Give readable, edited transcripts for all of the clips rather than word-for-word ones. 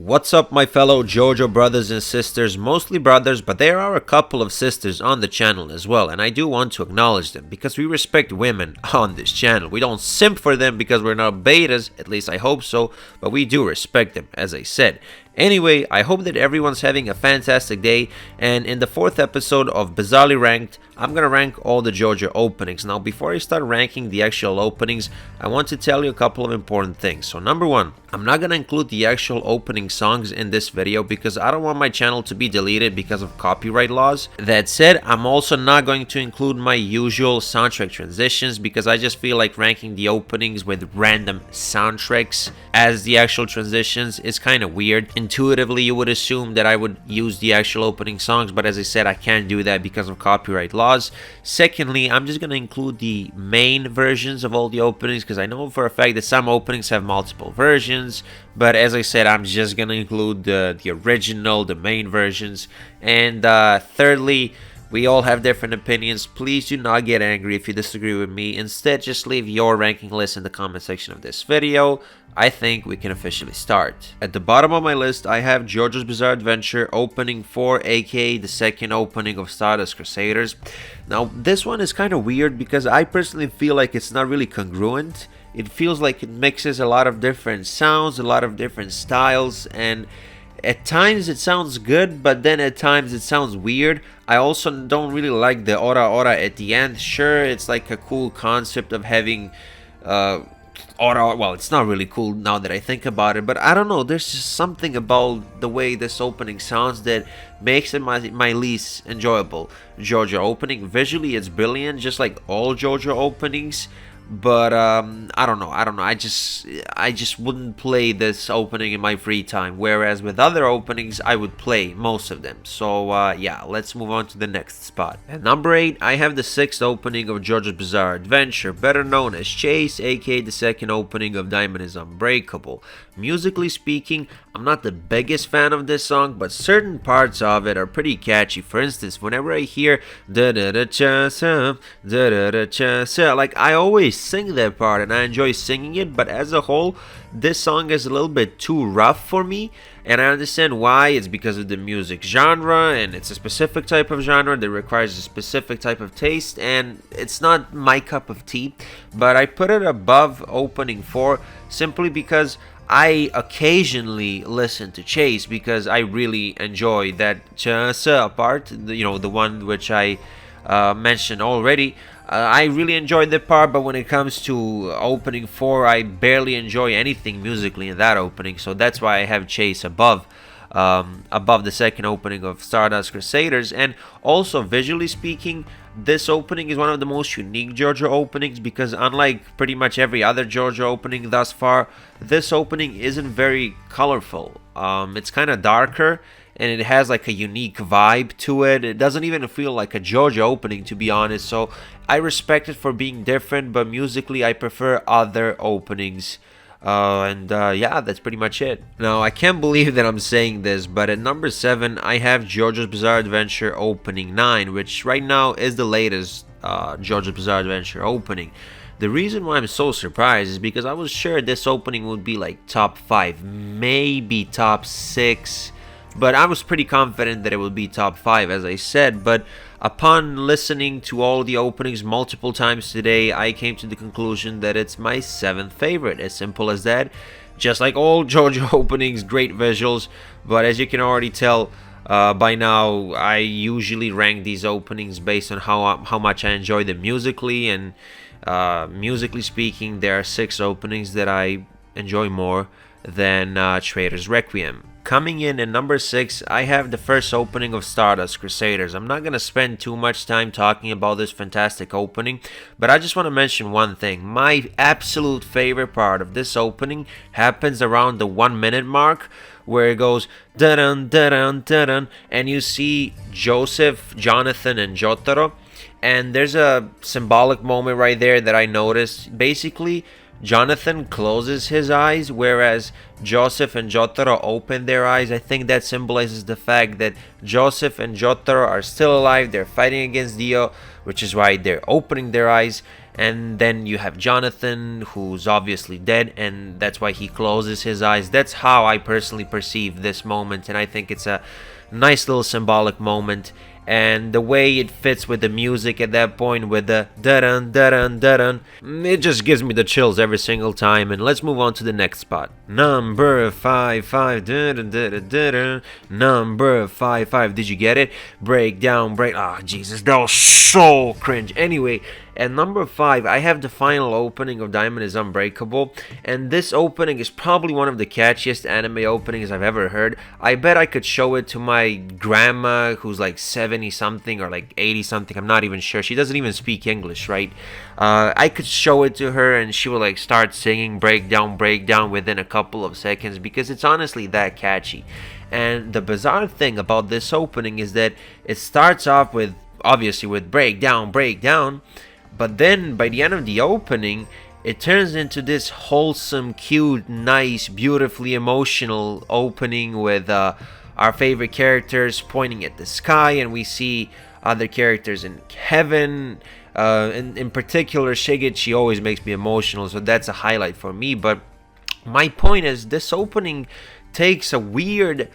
What's up, my fellow JoJo brothers and sisters? Mostly brothers, but there are a couple of sisters on the channel as well, and I do want to acknowledge them because we respect women on this channel. We don't simp for them because we're not betas, at least I hope so, but we do respect them, as I said. Anyway, I hope that everyone's having a fantastic day, and in the 4th episode of Bizarrely Ranked, I'm gonna rank all the JoJo openings. Now, before I start ranking the actual openings, I want to tell you a couple of important things. So, number one, I'm not gonna include the actual opening songs in this video because I don't want my channel to be deleted because of copyright laws. That said, I'm also not going to include my usual soundtrack transitions because I just feel like ranking the openings with random soundtracks as the actual transitions is kind of weird. Intuitively, you would assume that I would use the actual opening songs, but as I said, I can't do that because of copyright laws. Secondly, I'm just going to include the main versions of all the openings because I know for a fact that some openings have multiple versions, but as I said, I'm just going to include the original, the main versions. And thirdly, we all have different opinions. Please do not get angry if you disagree with me. Instead, just leave your ranking list in the comment section of this video. I think we can officially start. At the bottom of my list, I have JoJo's Bizarre Adventure opening 4, aka the second opening of Stardust Crusaders. Now, this one is kind of weird because I personally feel like it's not really congruent. It feels like it mixes a lot of different sounds, a lot of different styles, and at times it sounds good, but then at times it sounds weird. I also don't really like the ora ora at the end. Sure, it's like a cool concept of having ora. Well, it's not really cool now that I think about it, but I don't know. There's just something about the way this opening sounds that makes it my least enjoyable JoJo opening. Visually, it's brilliant, just like all JoJo openings. But I don't know. I just wouldn't play this opening in my free time. Whereas with other openings, I would play most of them. So yeah, let's move on to the next spot. At number 8, I have the 6th opening of JoJo's Bizarre Adventure, better known as Chase, aka the 2nd opening of Diamond is Unbreakable. Musically speaking, I'm not the biggest fan of this song, but certain parts of it are pretty catchy. For instance, whenever I hear da da da cha sa, da da da cha sa, like I always sing that part and I enjoy singing it, but as a whole, this song is a little bit too rough for me, and I understand why. It's because of the music genre, and it's a specific type of genre that requires a specific type of taste, and it's not my cup of tea. But I put it above opening 4 simply because I occasionally listen to Chase because I really enjoy that cha-sa part, you know, the one which I mentioned already. I really enjoyed that part, but when it comes to opening 4, I barely enjoy anything musically in that opening, so that's why I have Chase above the 2nd opening of Stardust Crusaders. And also, visually speaking, this opening is one of the most unique JoJo openings because unlike pretty much every other JoJo opening thus far, this opening isn't very colorful. It's kind of darker, and it has like a unique vibe to it. It doesn't even feel like a JoJo opening, to be honest, so I respect it for being different, but musically I prefer other openings. Yeah, that's pretty much it. Now, I can't believe that I'm saying this, but at number 7, I have JoJo's Bizarre Adventure opening 9, which right now is the latest JoJo's Bizarre Adventure opening. The reason why I'm so surprised is because I was sure this opening would be like top 5, maybe top 6, but I was pretty confident that it would be top 5, as I said. But upon listening to all the openings multiple times today, I came to the conclusion that it's my 7th favorite. As simple as that. Just like all JoJo openings, great visuals, but as you can already tell by now, I usually rank these openings based on how much I enjoy them musically, and musically speaking, there are 6 openings that I enjoy more than Trader's Requiem. Coming in at number 6, I have the 1st opening of Stardust Crusaders. I'm not going to spend too much time talking about this fantastic opening, but I just want to mention one thing. My absolute favorite part of this opening happens around the 1-minute mark, where it goes da-dun, da-dun, da-dun, and you see Joseph, Jonathan, and Jotaro, and there's a symbolic moment right there that I noticed. Basically, Jonathan closes his eyes, whereas Joseph and Jotaro open their eyes. I think that symbolizes the fact that Joseph and Jotaro are still alive. They're fighting against Dio, which is why they're opening their eyes. And then you have Jonathan, who's obviously dead, and that's why he closes his eyes. That's how I personally perceive this moment, and I think it's a nice little symbolic moment. And the way it fits with the music at that point, with the da-dun, da-dun, da-dun, it just gives me the chills every single time. And let's move on to the next spot. Number 5, 5, da-dun, da-dun, da-dun. Number 5, 5. Did you get it? Break down, break. Ah, Jesus, that was so cringe. Anyway, at number 5, I have the final opening of Diamond is Unbreakable, and this opening is probably one of the catchiest anime openings I've ever heard. I bet I could show it to my grandma, who's like 70 something or like 80 something, I'm not even sure. She doesn't even speak English, right? I could show it to her and she will like start singing breakdown, breakdown within a couple of seconds, because it's honestly that catchy. And the bizarre thing about this opening is that it starts off with, obviously, with breakdown, breakdown, but then by the end of the opening, it turns into this wholesome, cute, nice, beautifully emotional opening with our favorite characters pointing at the sky, and we see other characters in heaven. In particular, Shigechi always makes me emotional, so that's a highlight for me. But my point is, this opening takes a weird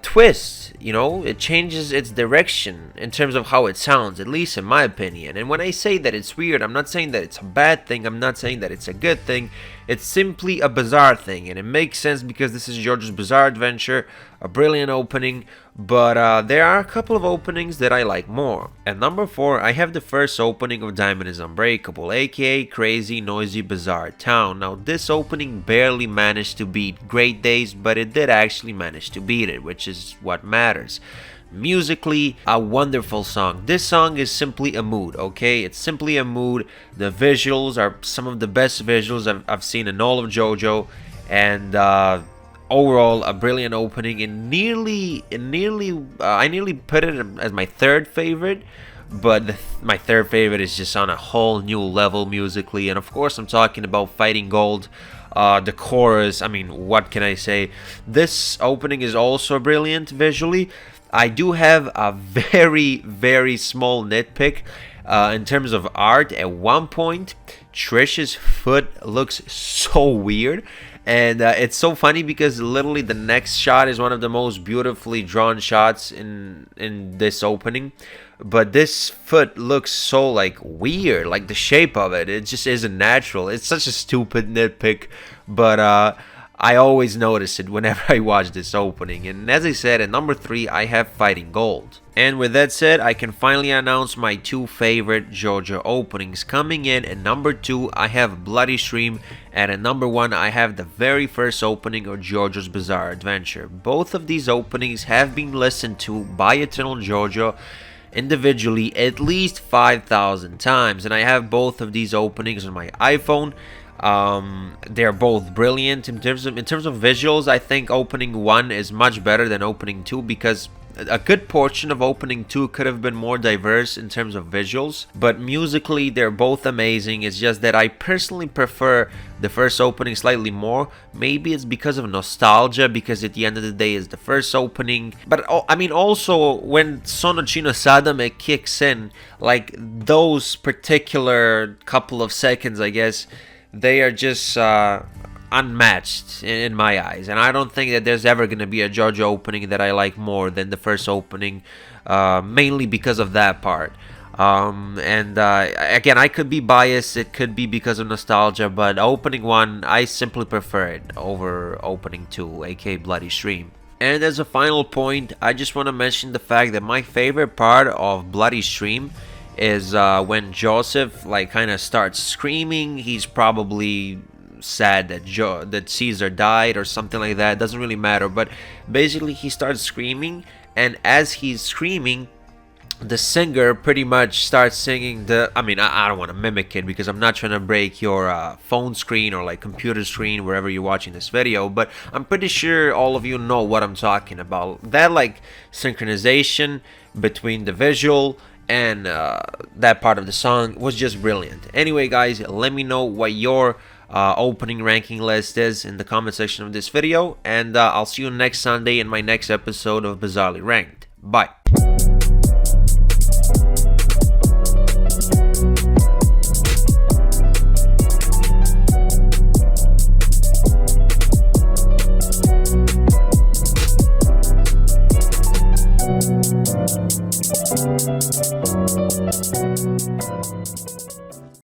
twist, you know. It changes its direction in terms of how it sounds, at least in my opinion. And when I say that it's weird, I'm not saying that it's a bad thing, I'm not saying that it's a good thing. It's simply a bizarre thing, and it makes sense because this is JoJo's Bizarre Adventure, a brilliant opening. But there are a couple of openings that I like more. At number 4, I have the first opening of Diamond is Unbreakable, aka Crazy, Noisy, Bizarre Town. Now, this opening barely managed to beat Great Days, but it did actually manage to beat it, which is what matters. Musically, a wonderful song. This song is simply a mood, okay? It's simply a mood. The visuals are some of the best visuals I've seen in all of JoJo, and overall a brilliant opening. And I nearly put it as my third favorite, but my third favorite is just on a whole new level musically. And of course, I'm talking about Fighting Gold. The chorus, I mean, what can I say? This opening is also brilliant visually. I do have a very, very small nitpick in terms of art. At one point, Trish's foot looks so weird. And it's so funny because literally the next shot is one of the most beautifully drawn shots in this opening. But this foot looks so like weird, like the shape of it. It just isn't natural. It's such a stupid nitpick, but I always notice it whenever I watch this opening. And as I said, at number 3, I have Fighting Gold. And with that said, I can finally announce my 2 favorite JoJo openings. Coming in at number 2, I have Bloody Stream, and at number 1, I have the very first opening of JoJo's Bizarre Adventure. Both of these openings have been listened to by Eternal JoJo individually at least 5,000 times, and I have both of these openings on my iPhone. They're both brilliant in terms of visuals. I think opening 1 is much better than opening 2 because a good portion of opening 2 could have been more diverse in terms of visuals, but musically they're both amazing. It's just that I personally prefer the first opening slightly more. Maybe it's because of nostalgia, because at the end of the day it's the first opening. But I mean, also when Sonochi no Sadame kicks in, like those particular couple of seconds, I guess, they are just unmatched in my eyes, and I don't think that there's ever going to be a JoJo opening that I like more than the first opening, mainly because of that part. Again, I could be biased, it could be because of nostalgia, but opening 1, I simply prefer it over opening 2, aka Bloody Stream. And as a final point, I just want to mention the fact that my favorite part of Bloody Stream is when Joseph like kind of starts screaming. He's probably sad that Caesar died or something like that. It doesn't really matter, but basically he starts screaming, and as he's screaming, the singer pretty much starts singing I don't want to mimic it because I'm not trying to break your phone screen or like computer screen wherever you're watching this video, but I'm pretty sure all of you know what I'm talking about. That like synchronization between the visual and that part of the song was just brilliant. Anyway guys, let me know what your opening ranking list is in the comment section of this video, and I'll see you next Sunday in my next episode of Bizarrely Ranked. Bye.